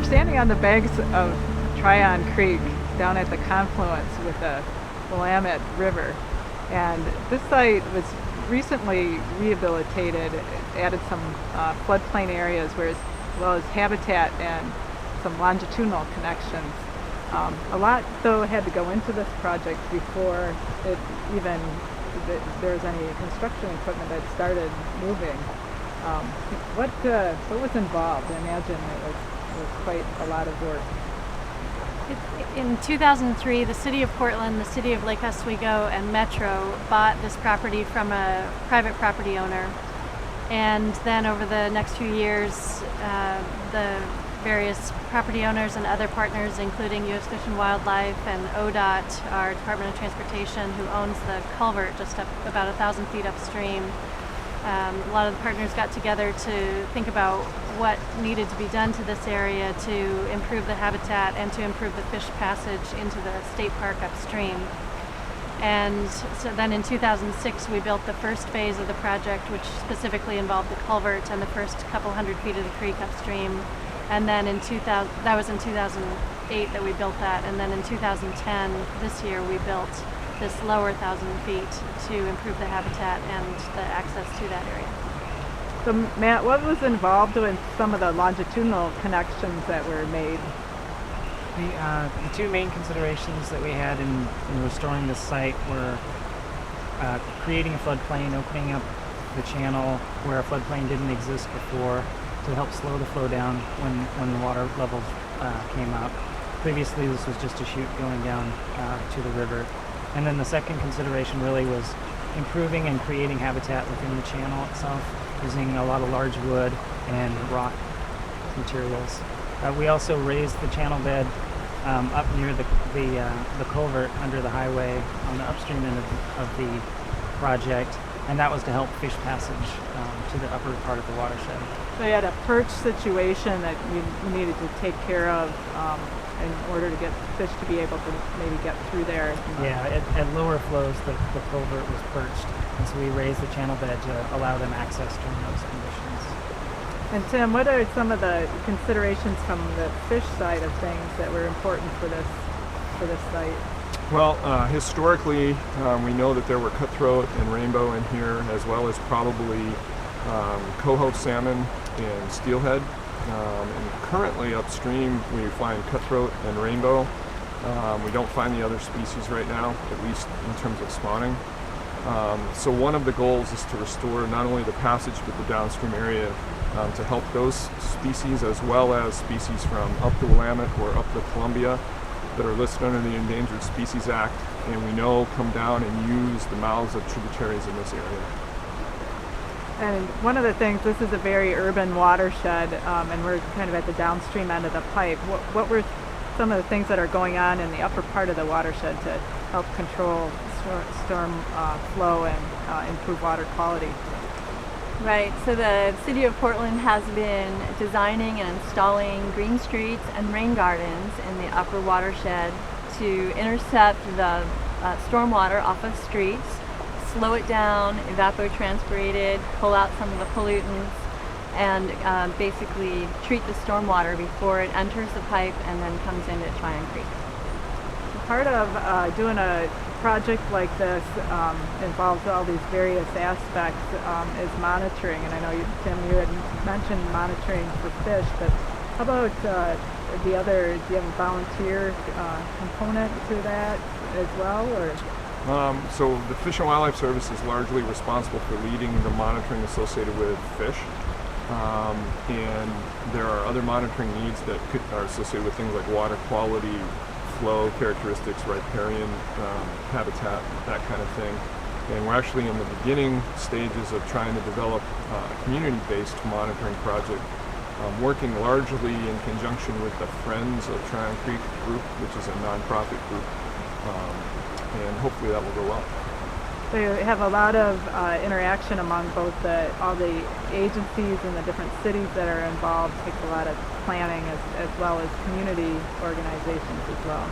standing on the banks of Tryon Creek down at the confluence with the Willamette River, and this site was recently rehabilitated. It added some floodplain areas as well as habitat and some longitudinal connections. A lot though had to go into this project before there was any construction equipment that started moving. What was involved? I imagine it was quite a lot of work. In 2003, the City of Portland, the City of Lake Oswego, and Metro bought this property from a private property owner. And then over the next few years, the various property owners and other partners, including U.S. Fish and Wildlife and ODOT, our Department of Transportation, who owns the culvert just up about 1,000 feet upstream. A lot of the partners got together to think about what needed to be done to this area to improve the habitat and to improve the fish passage into the state park upstream. And so then in 2006 we built the first phase of the project, which specifically involved the culvert and the first couple hundred feet of the creek upstream. And then that was in 2008 that we built that, and then in 2010, this year, we built this lower 1,000 feet to improve the habitat and the access to that area. So Matt, what was involved with some of the longitudinal connections that were made? The two main considerations that we had in restoring this site were creating a floodplain, opening up the channel where a floodplain didn't exist before, to help slow the flow down when the water levels came up. Previously, this was just a chute going down to the river. And then the second consideration really was improving and creating habitat within the channel itself, using a lot of large wood and rock materials. We also raised the channel bed up near the culvert under the highway on the upstream end of the project, and that was to help fish passage to the upper part of the watershed. So you had a perch situation that you needed to take care of in order to get fish to be able to maybe get through there. Yeah, at lower flows the culvert was perched, and so we raised the channel bed to allow them access during those conditions. And Tim, what are some of the considerations from the fish side of things that were important for this site? Well, historically, we know that there were cutthroat and rainbow in here, as well as probably coho salmon and steelhead. And currently upstream, we find cutthroat and rainbow. We don't find the other species right now, at least in terms of spawning. So one of the goals is to restore not only the passage, but the downstream area to help those species, as well as species from up the Willamette or up the Columbia that are listed under the Endangered Species Act, and we know come down and use the mouths of tributaries in this area. And one of the things, this is a very urban watershed, and we're kind of at the downstream end of the pipe. What were some of the things that are going on in the upper part of the watershed to help control storm flow and improve water quality? Right, so the City of Portland has been designing and installing green streets and rain gardens in the upper watershed to intercept the stormwater off of streets, slow it down, evapotranspirate it, pull out some of the pollutants, and basically treat the stormwater before it enters the pipe and then comes into Tryon Creek. Part of doing a project like this involves all these various aspects, is monitoring. And I know, Tim, you had mentioned monitoring for fish, but how about do you have a volunteer component to that as well? Or? So the Fish and Wildlife Service is largely responsible for leading the monitoring associated with fish. And there are other monitoring needs that are associated with things like water quality, flow characteristics, riparian habitat, that kind of thing. And we're actually in the beginning stages of trying to develop a community-based monitoring project, working largely in conjunction with the Friends of Tryon Creek group, which is a nonprofit group, and hopefully that will go well. So you have a lot of interaction among both all the agencies and the different cities that are involved. Takes a lot of planning as well as community organizations as well.